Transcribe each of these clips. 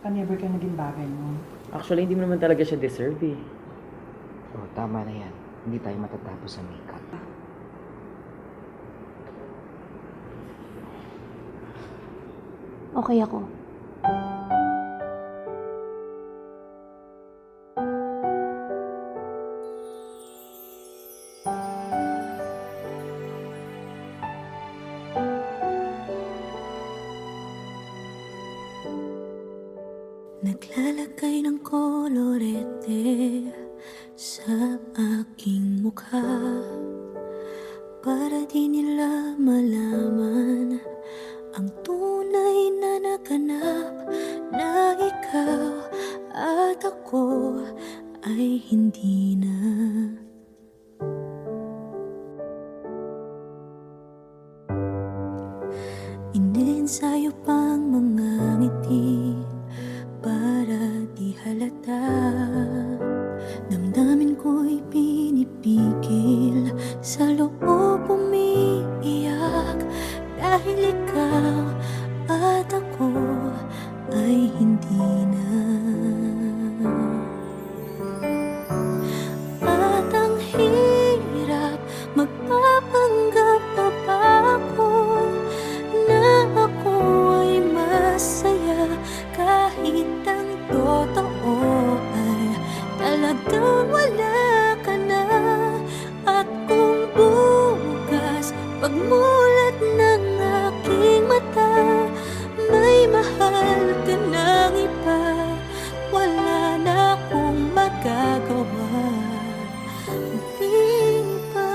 Baka never ka naging bagay mo. Actually, hindi mo naman talaga siya deserve eh. Oh, tama na yan. Hindi tayo matatapos sa makeup. Okay ako. Naglalagay ng kolorete sa aking mukha para di nila malaman ang tunay na naganap, na ikaw at ako ay hindi na. Iniensayo pang mga ngiti para di halata. Damdamin ko'y pinipigil, sa loob umiiyak, dahil ikaw at ako ay hindi na. At ang hirap, magpapanggap pa ba ako na ako ay masaya, kahit ang totoo ay talagang wala ka na. At kung bukas pagmulat ng aking mata, may mahal ka ng iba, wala na akong magagawa. Di ba?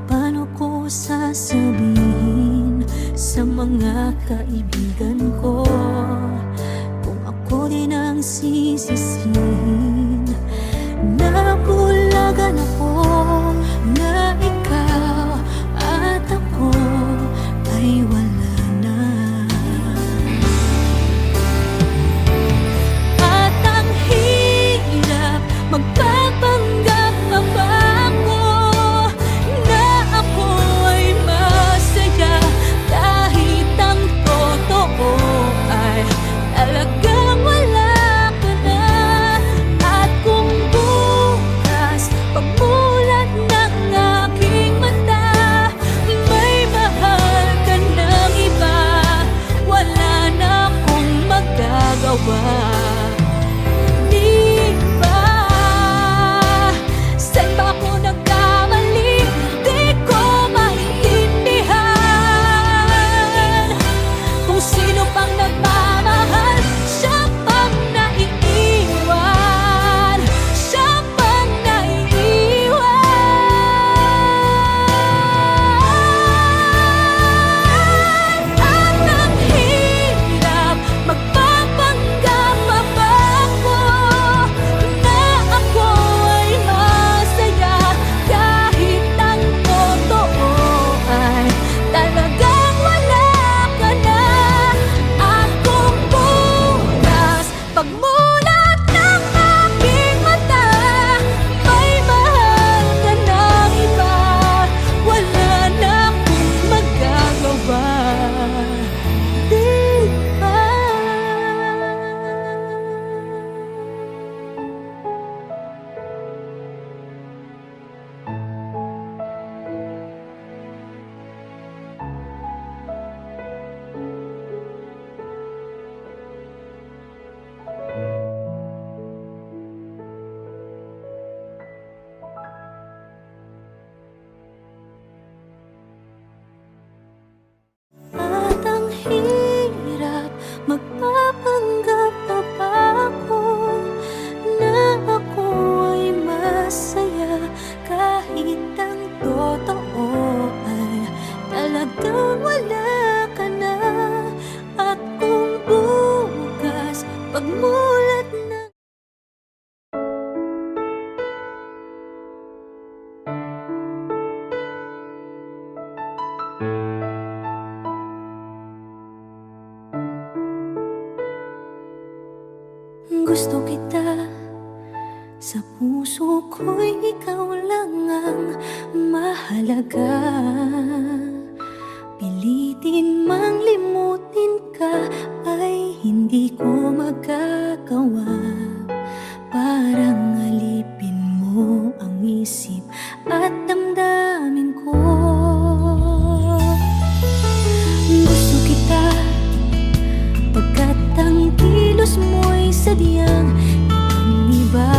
Paano ko sasabihin sa mga kaibigan ko kung ako din ang sisisihin? Nabulagan ako na ikaw at ako ay wala na. At ang hirap, magpapanggap pa ba ako na ako ay masaya, kahit ang totoo ay talagang wala ka na. At kung bukas pagmulat ng aking mata, may mahal ka ng iba, wala na akong magagawa. Di ba? Saan ba ako nagkamali? Di ko maintindihan. Kung sino pang nagmamahal, siya pang naiiwan, siya pang naiiwan. At ang hirap, magpapanggap pa ba ako na ako ay masaya, kahit ang totoo ay talagang wala ka na. At kung bukas pagmulat ng aking mata, may mahal ka ng iba, wala na akong magagawa. Di ba? At ang hirap, magpapanggap pa ba ako na ako ay masaya, kahit ang totoo ay talagang wala ka na. At kung bukas pagmulat ng Gusto kita, sa puso ko'y ikaw lang ang mahalaga. Pilitin mang limutin ka ay hindi ko magagawa. Parang alipin mo ang isip at damdamin ko. Gusto kita, pagkat ang kilos mo'y sadyang ibang-iba.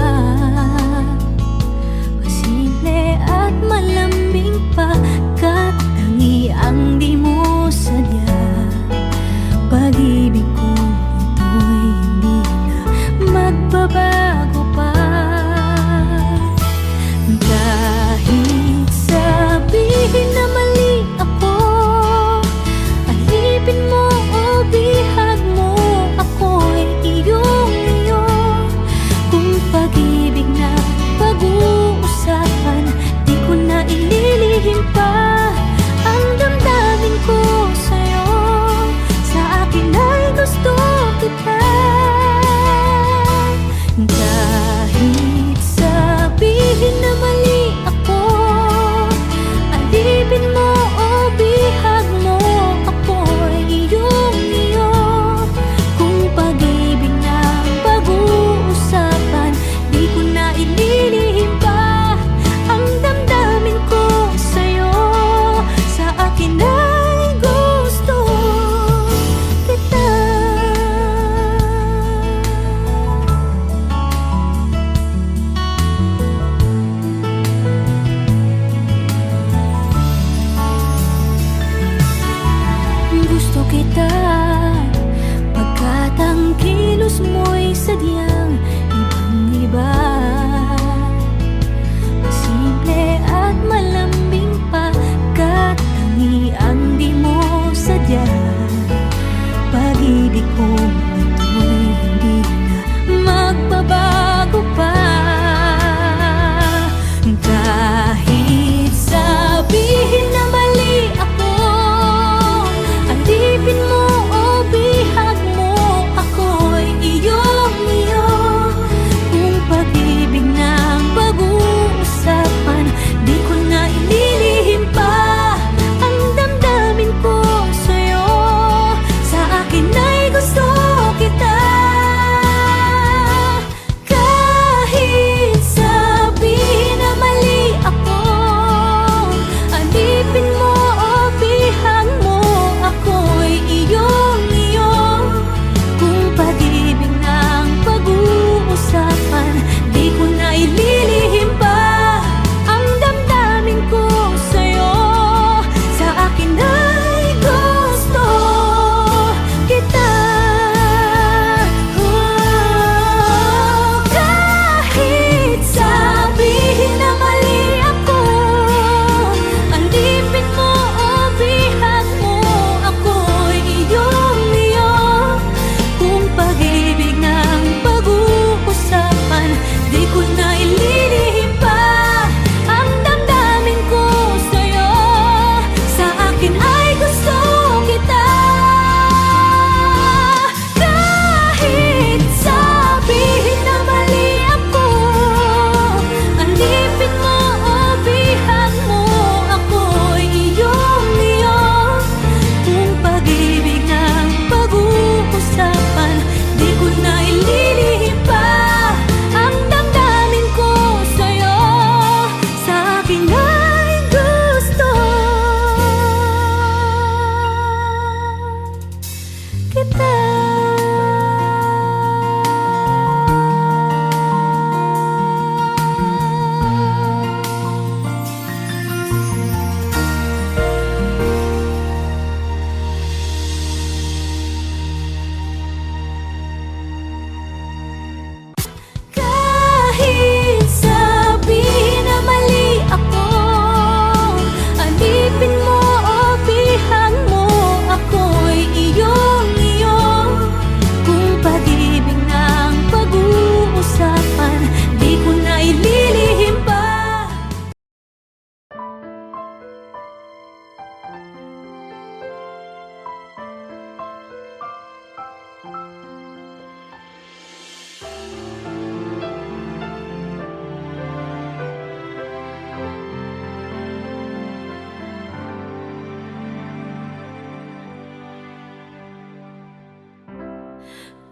Pasimple at malambing pa, kat tangi ang di mo sadya. Pag-ibig ko ito'y hindi na magbabago pa. Kahit sabihin na mali ako, alipin mo o bihag mo, ako'y iyong-iyo. Kung pag-ibig na pag-uusapan, di ko na ililihim pa ang damdamin ko sa'yo. Sa akin ay gusto kita. Kahit sabihin na mali ako, alipin mo o bihag mo, ako'y iyong-iyo. Kung pag-ibig na pag-uusapan, di ko na ililihim pa ang damdamin ko sa'yo. Sa akin ay gusto kita. Gusto kita, pagkat ang kilos mo'y sadyang ibang-iba. Simple at malambing pa, kat tangi ang di mo sadya. Pag-ibig ko ito'y hindi na magbabago pa. Kahit sabihin na mali ako, alipin mo o bihag mo, ako'y iyong-iyo. Kung pag-ibig na pag-uusapan, di ko na ililihim pa ang damdamin ko sa'yo. Sa akin ay gusto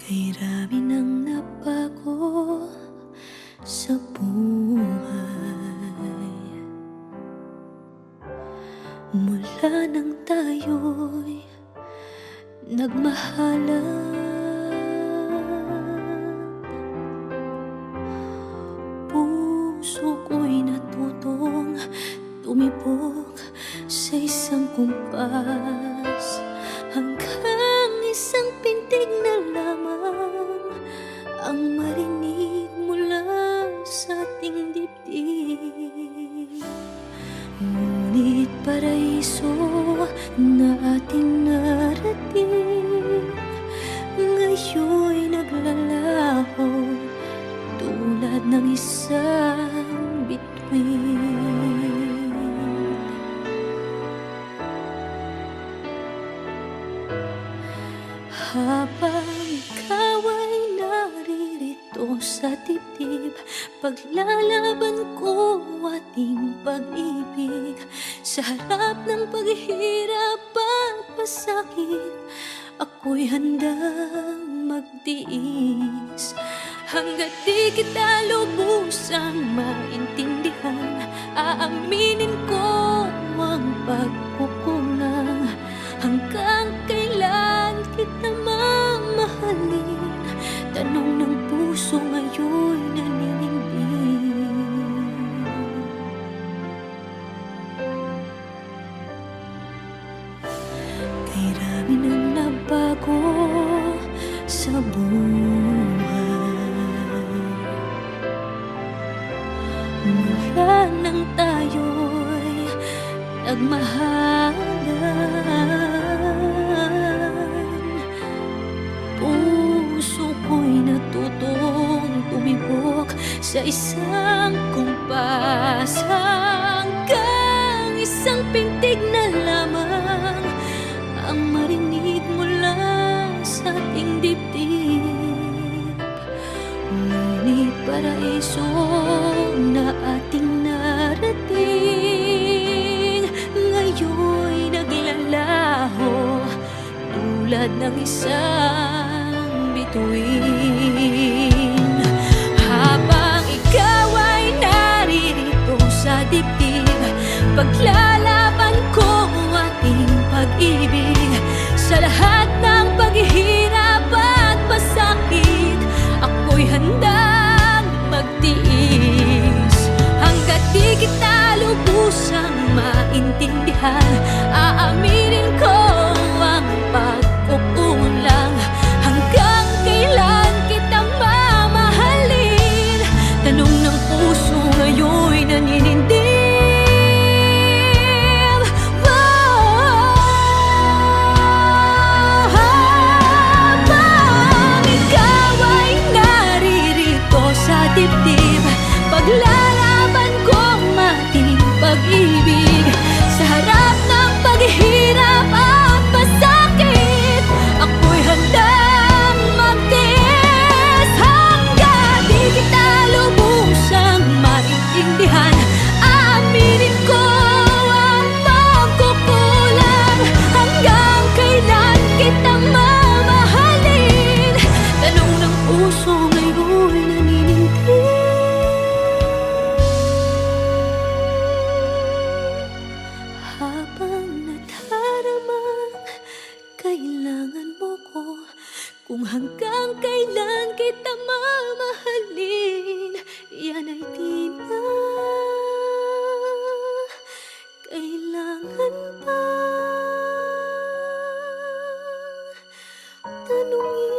Kay rami nang nabago sa buhay mula nang tayo'y nagmahalan. Puso ko'y natutong tumibok sa isang kumpas, hanggang isang pintig na lamang ang marinig mula sa ating dibdib. Ngunit paraiso na ating narating ngayon'y naglalaho tulad ng isang bituin. Habang ikaw ay naririto sa dibdib, paglalaban ko ating pag-ibig. Sa harap ng paghihirap at pasakit, ako'y handang magtiis. Hanggat di kita lubusang maintindihan, aaminin ko ang pagkukulang. Hanggang kailan kita mamahalin? Tanong ng puso ngayon'y naninindig. Kay rami nang nabago sa buhay mula nang tayo'y nagmahalan. Puso ko'y natutong tumibok sa isang kumpas, hanggang isang pintig na lamang ang marinig mula sa ating dibdib. Ngunit paraiso na ating narating ngayon'y naglalaho tulad ng isang bituin. Habang ikaw ay naririto sa dibdib, paglalaban ko ating pag-ibig. Sa lahat ng paghihirap at pasakit, ako'y handang magtiis. Hanggat di kita lubusang maintindihan, aaminin ko ang pagkukulang. Hanggang kailan kita mamahalin? Tanong ng puso ngayon'y naninindig. Habang ikaw ay naririto sa dibdib, paglalaban ko ating pag-ibig. Sa harap ng paghihirap at pasakit, ako'y handang magtiis. Hanggang di kita lubusang maintindihan, aaminin ko ang pagkukulang. Hanggang kailan kita mamahalin? Tanong ng puso ngayon'y naninindig. Habang nadaramang kailangan mo ko, kung hanggang kailan kita mamahalin, yan ay di na kailangan pa tanungin.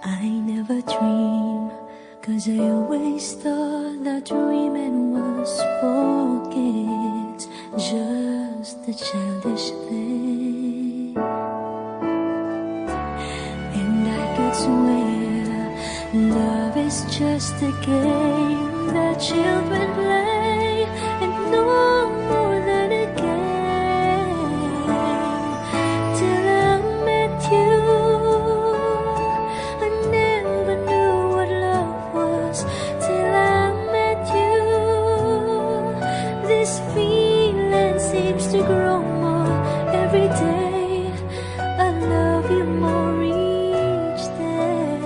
I never dream, 'cause I always thought that dreaming was spoke, it's just a childish thing. And I could swear love is just a game that children play, and no more than a game. Till I met you, I never knew what love was. Till I met you, this feeling seems to grow more every day. I love you more each day.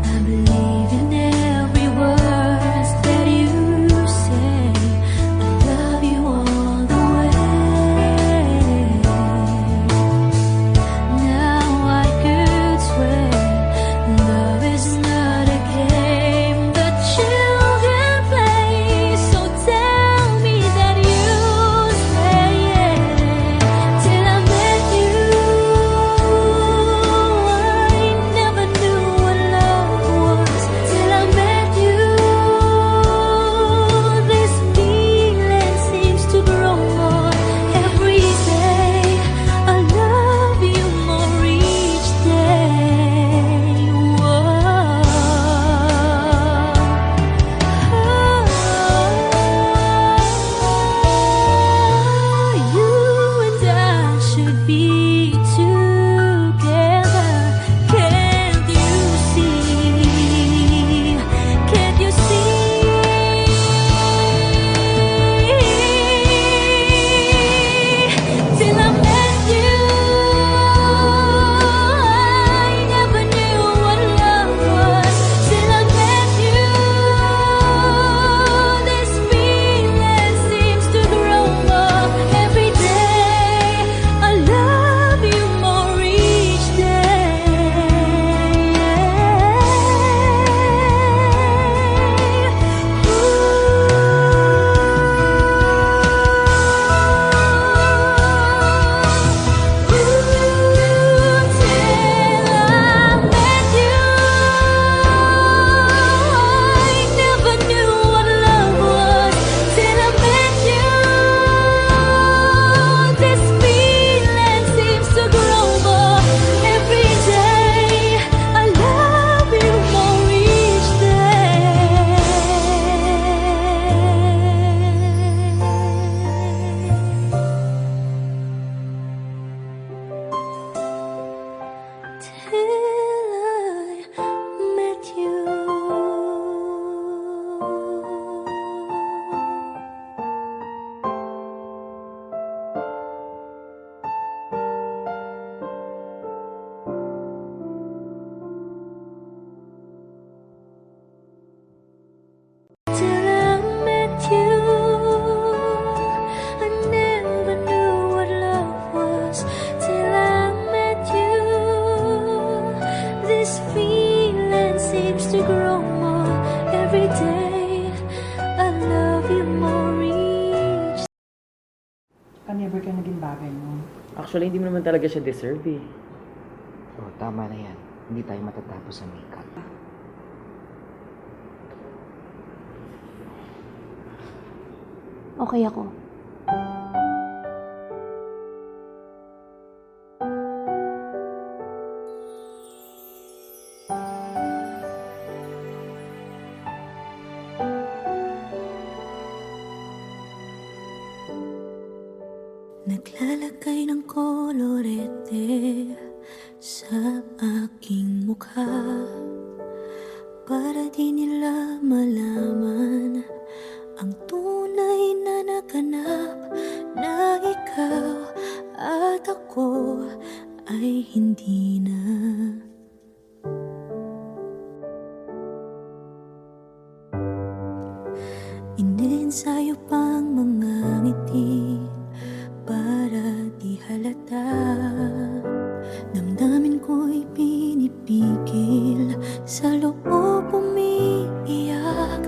I believe in every word that you say. I love you all the way. Now I could swear love is not a game that children play. So tell me that you stay. Till I met you, I never knew what love was. Till I met you, this feeling seems to grow more every day. I love you more each day. You and I should be together. Can't you see? Can't you see? Till I met you, I never knew what love was. Till I met you, this feeling seems to grow more every day. I love you more each till I met you, I never knew what love was. Till I met you, this feeling seems to grow more every day. I love you more each. Never ka naging bagay mo. Actually, hindi mo naman talaga siya deserve eh. Oh, tama na yan. Hindi tayo matatapos sa makeup. Okay ako. Naglalagay ng kolorete sa aking mukha para di nila malaman ang tunay na naganap, na ikaw at ako ay hindi na. Inensayo pang mga ngiti para di halata. Damdamin ko'y pinipigil, sa loob umiiyak,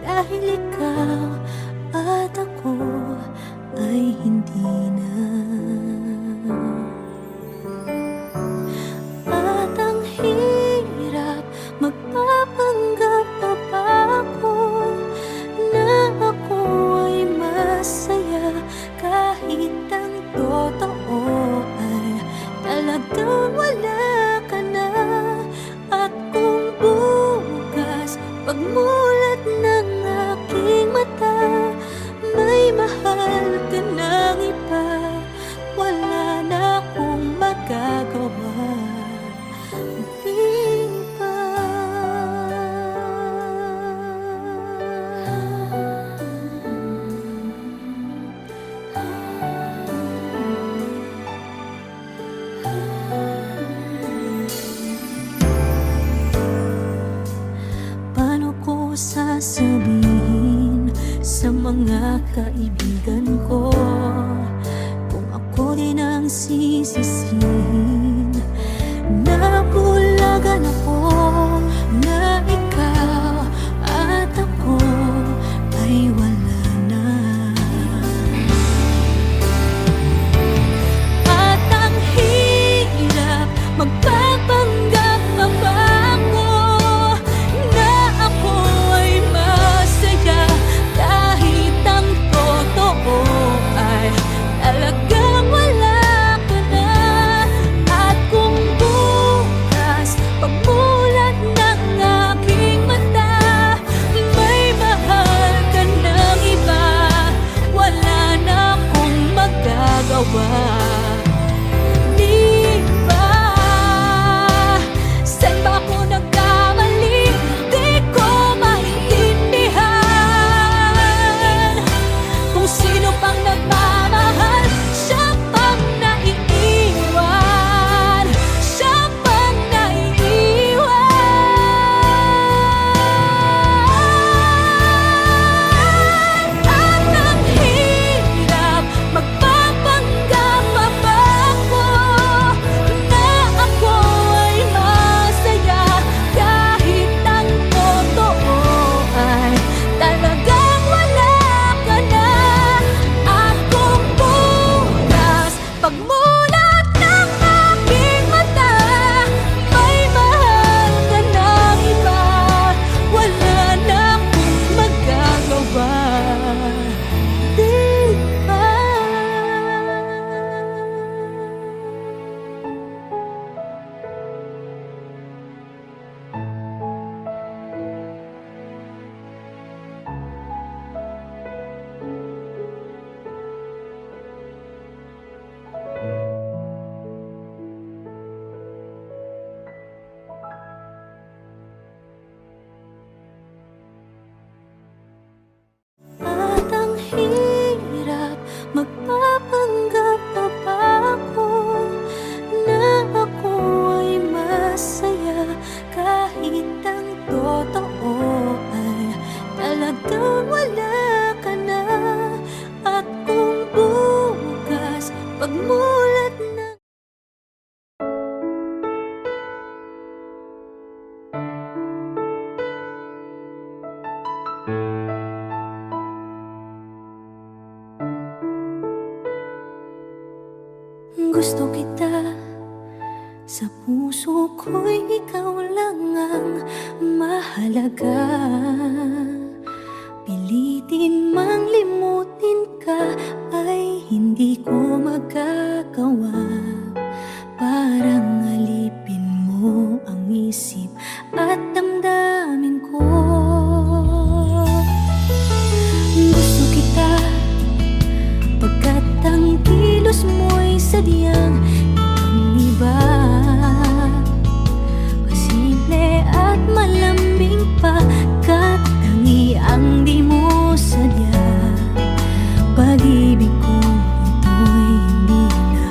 dahil ikaw at ako ay hindi na. mga kaibigan ko kung ako din ang sisisihin. Nabulagan ako na ikaw at ako ay wala na. At ang hirap magpapanggap pa ba ako na ako ay masaya kahit ang totoo ay talagang wala ka na. At kung bukas pagmulat ng aking mata may mahal ka ng iba, wala na akong magagawa. Di ba? Saan ba ako nagkamali? Di ko maintindihan. Kung sino pang nagmamahal, siya pang naiiwan. Siya pang naiiwan. At ang hirap magpapanggap pa ba ako na ako ay masaya kahit ang totoo ay talagang wala ka na. At kung bukas pagmulat ng aking mata may mahal ka ng iba, wala na akong magagawa. Di ba? At ang hirap magpapanggap pa ba ako na ako ay masaya kahit ang totoo ay talagang wala ka na. At kung bukas pagmulat ng gusto kita, sa puso ko'y ikaw lang ang mahalaga. Pilitin mang limutin ka ay hindi ko magagawa. Parang alipin mo ang isip at damdamin ko. Gusto kita pagkat ang kilos mo'y sadyang ibang-iba. Pasimple at malambing pagkat tangi ang di mo sadya. Pag-ibig ko ito'y hindi na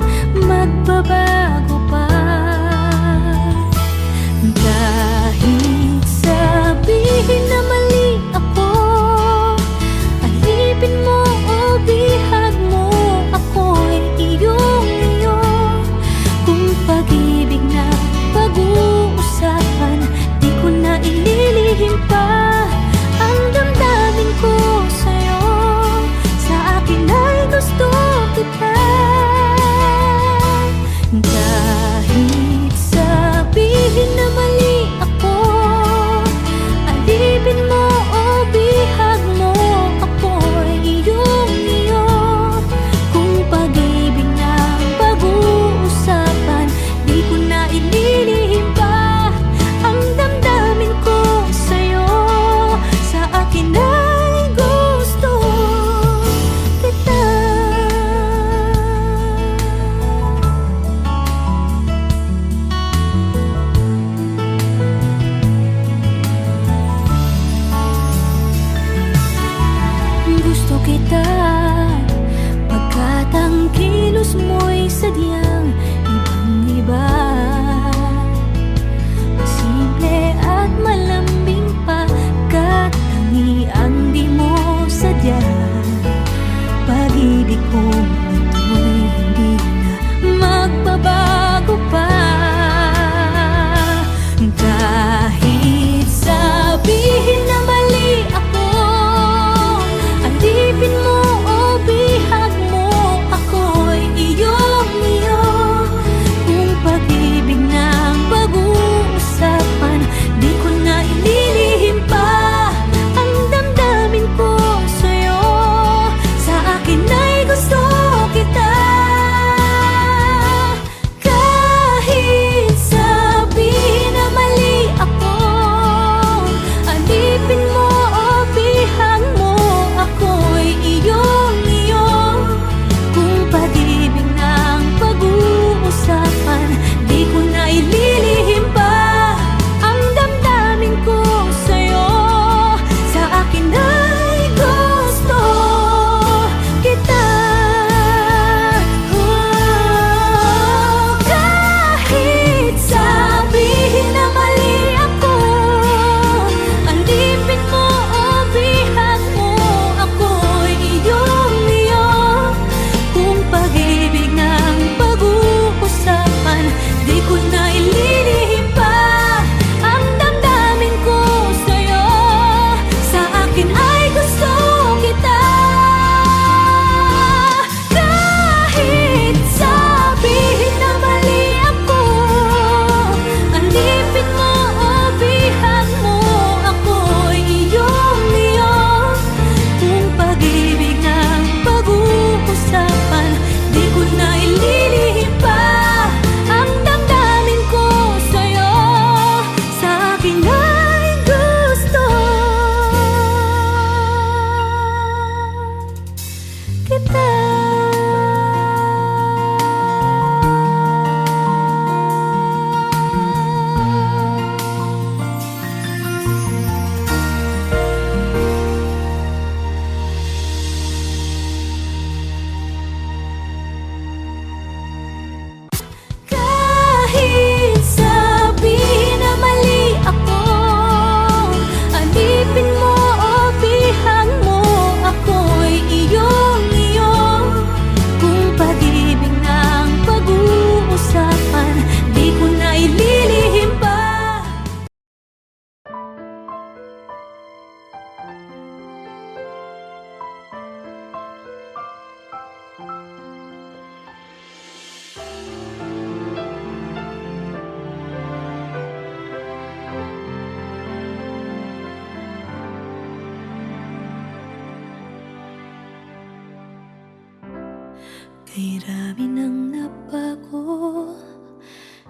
Ay rami nang nabago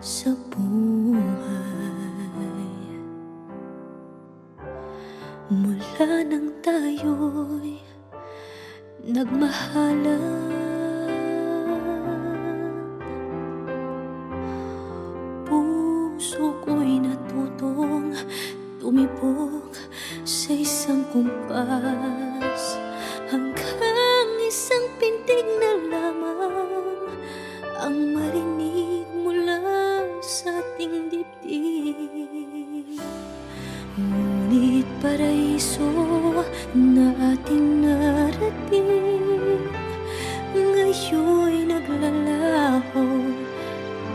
sa buhay mula nang tayo'y nagmahalan. Puso ko'y natutong tumibok sa isang kumpas, hanggang isang pintig na lamang ang marinig mula sa ating dibdib. Ngunit paraiso na ating narating ngayon'y naglalaho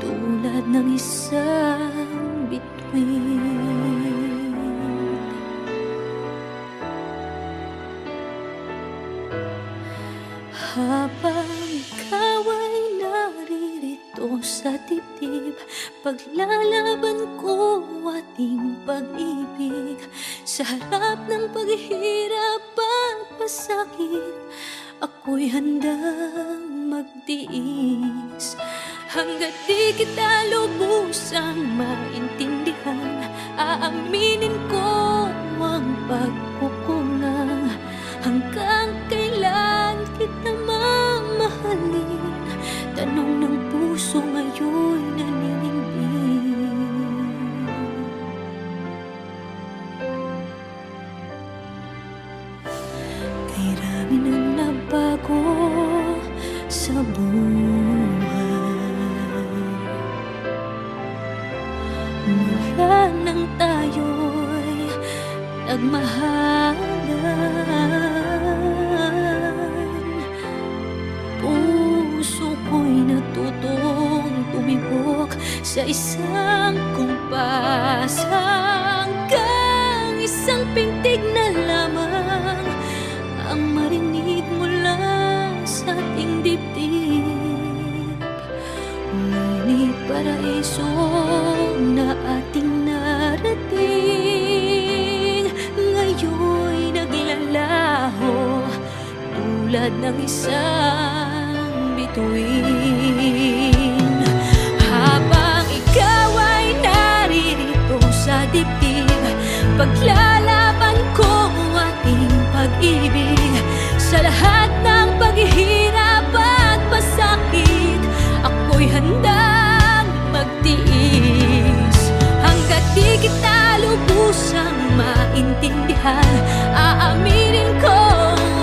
tulad ng isang bituin. Habang ikaw ay naririto sa dibdib, paglalaban ko ating pag-ibig. Sa harap ng paghihirap at pasakit, ako'y handang magtiis. Hanggat di kita lubusang maintindihan, aaminin ko ang pagkukulang. Hanggang kailan kita mamahalin? Tanong ng puso ngayon'y naninindig. Kay rami nang nabago sa buhay mula nang tayo'y nagmahalan. Puso ko'y natutong tumibok sa isang kumpas, hanggang isang pintig na lamang ang marinig mula sa ating dibdib. Ngunit paraiso na ating narating ngayon'y naglalaho tulad ng isang bituin. Habang ikaw ay naririto sa dibdib, paglalaban ko ating pag-ibig. Sa lahat ng paghihirap at pasakit, ako'y handang magtiis. Hanggat di kita lubusang maintindihan, aaminin ko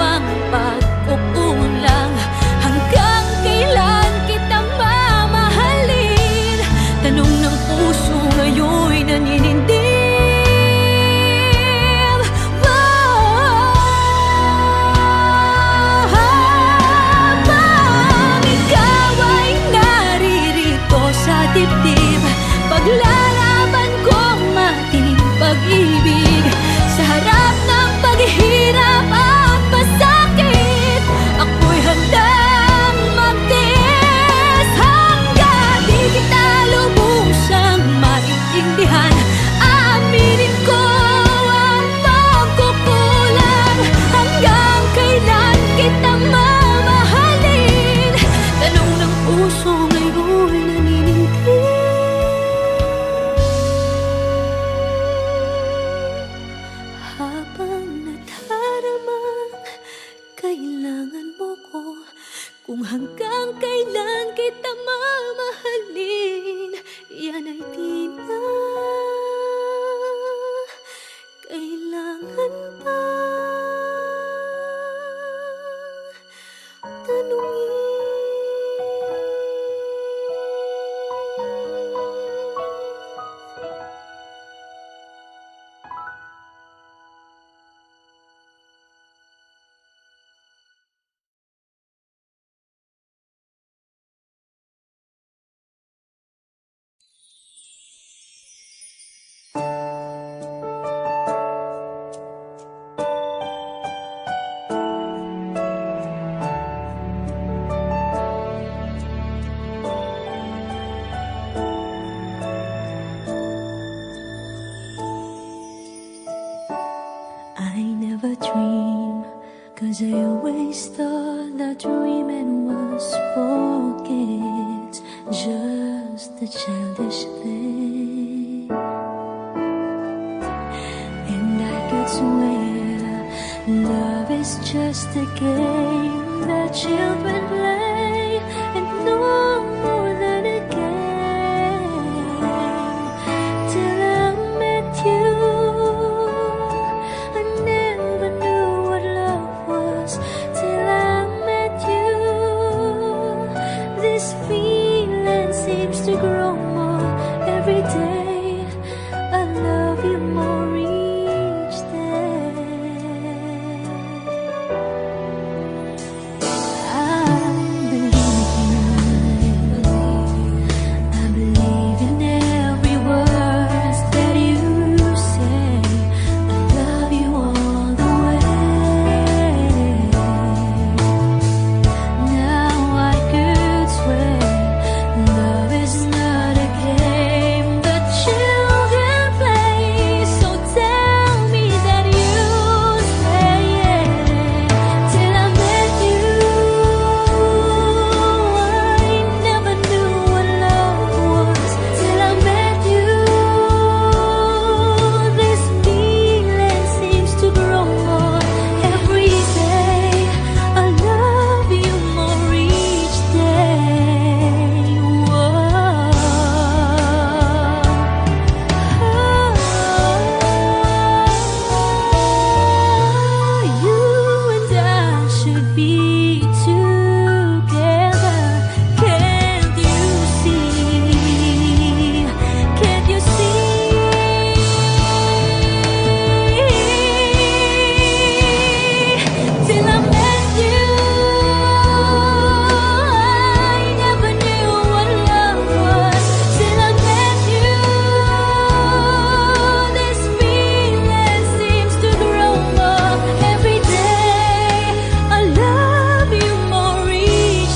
ang pagkukulang. Hanggang kailan kita mamahalin? Tanong ng puso ngayon'y naninindig. Habang ikaw ay naririto sa dibdib, paglalaban ko ang ating pag-ibig. Sa harap ng paghihirap at pasakit, ako'y handang magtiis. Hanggang di kita lubusang maintindihan, aaminin ko ang pagkukulang. Hanggang kailan kita mamahalin? Tanong ng puso ngayon'y naninindig. Habang nadaramang kailangan mo ko, kung hanggang kailan kita mamahalin, yan ay di na kailangan pa tanungin. I never dream, 'cause I always thought that dreaming was forget, just a childish thing. And I could swear love is just a game that children play, and no more than a game. Till I met you, I never knew what love was. Till I met you, this feeling seems to grow more every day. I love you more each day. I believe in every word that you say. I love you all the way. Now I could swear love is not a game that children play. So tell me that you stay. Till I met you, I never knew what love was. Till I met you, this feeling seems to grow more every day. I love you more each day. You and I should be together. Can't you see? Can't you see? Till I met you, I never knew what love was. Till I met you, this feeling seems to grow more every day. I love you more each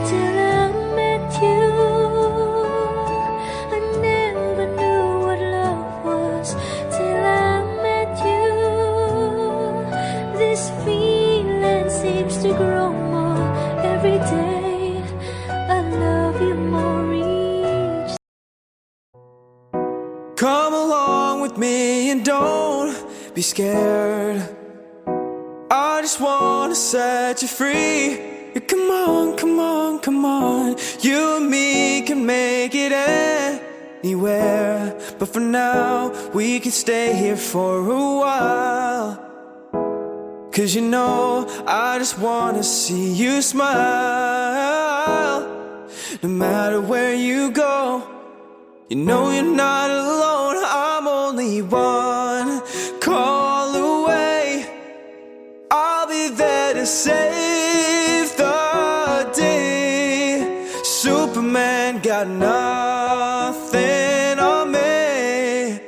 Till I met you, I never knew what love was. Till I met you, this feeling seems to grow more every day. I love you more each. Come along with me and don't be scared. I just wanna set you free. Yeah, come on, come on, come on. You and me can make it anywhere. But for now, we can stay here for a while. 'Cause you know, I just wanna see you smile. No matter where you go, you know you're not alone. I'm only one call away. I'll be there to save the day. Superman got nothing on me.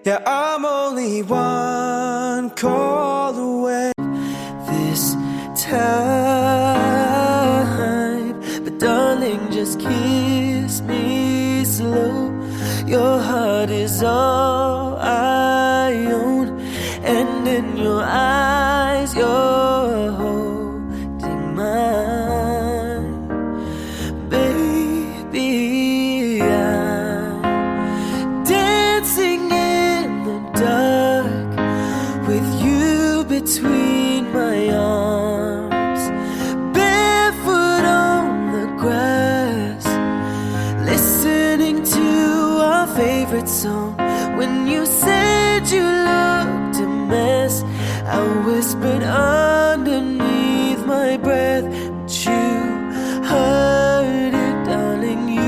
Yeah, I'm only one call away. This time, but darling, just kiss me slow. Your heart is all I own, and in your eyes you're holding mine. Baby, I'm dancing in the dark with song. When you said you looked a mess, I whispered underneath my breath, but you heard it, darling. You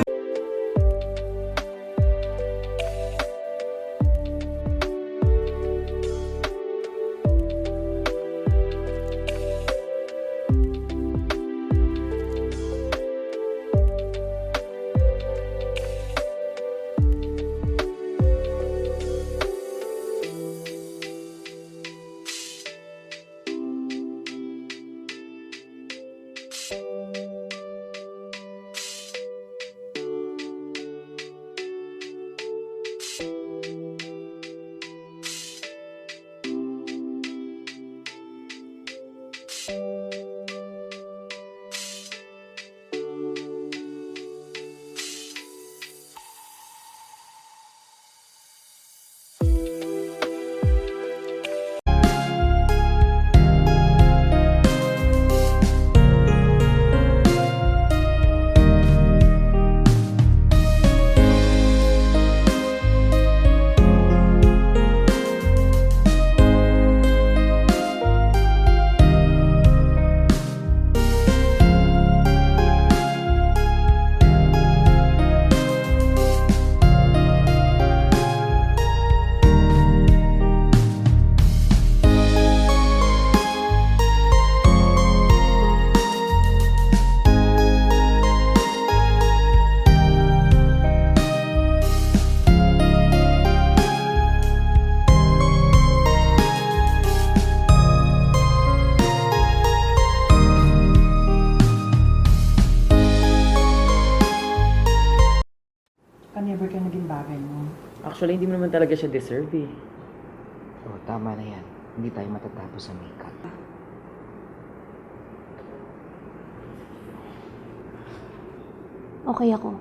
never ka naging bagay mo. Actually, hindi mo naman talaga siya deserve eh. So, tama na yan. Hindi tayo matatapos sa makeup. Okay ako.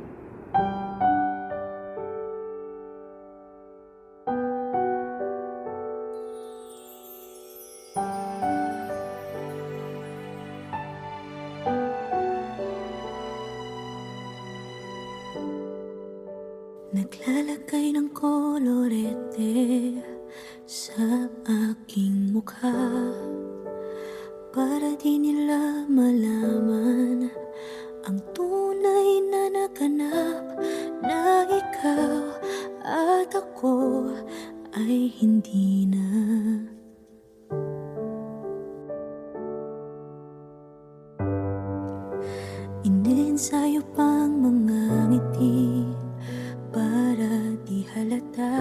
Naglalagay ng kolorete sa aking mukha para di nila malaman ang tunay na naganap, na ikaw at ako ay hindi na. Iniensayo pang mga ngiti para di halata.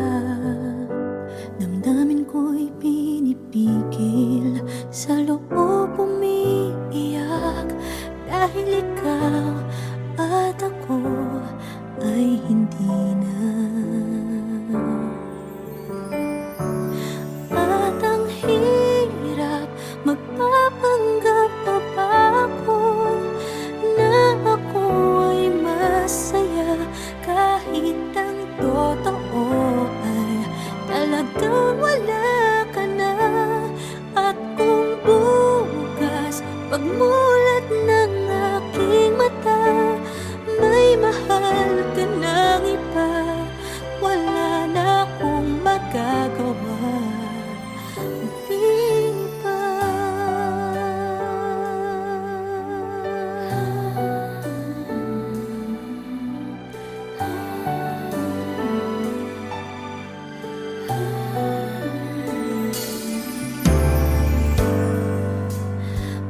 Damdamin ko'y pinipigil, sa loob umiiyak, dahil ikaw at ako ay hindi na. At ang hirap, magpapanggap pa ba ako na ako ay masaya, kahit ang totoo ay talagang wala ka na. At kung bukas pagmulat ng aking mata, may mahal ka ng iba, wala na akong magagawa. Di ba?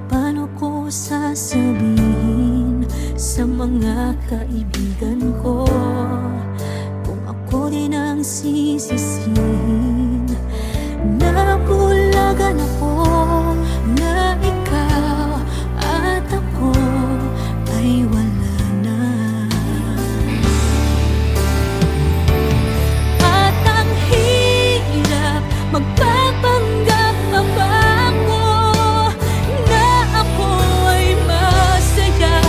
Paano ko sasabihin sa mga kaibigan ko kung ako din ang sisisihin? Nabulagan ako na ikaw at ako ay wala na. At ang hirap, magpapanggap pa ba ako na ako ay masaya,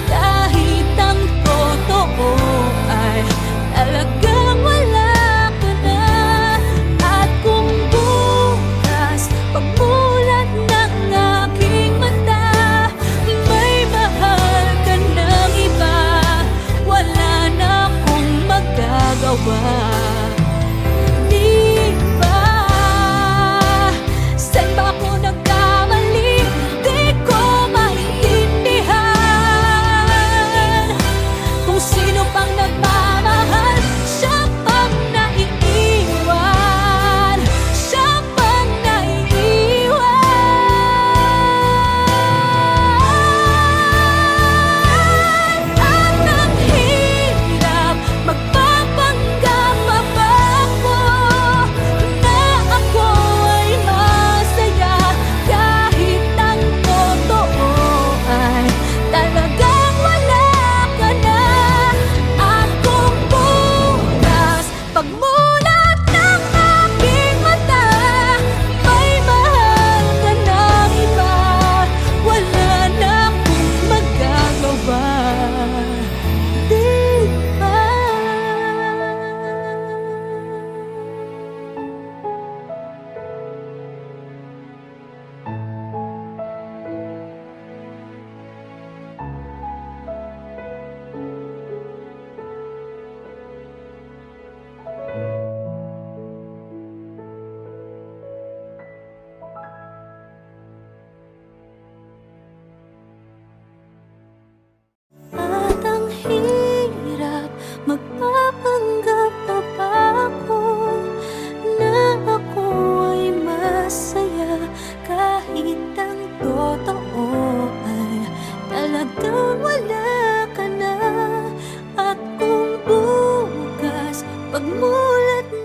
kahit ang totoo ay talagang wala ka na. Sumulat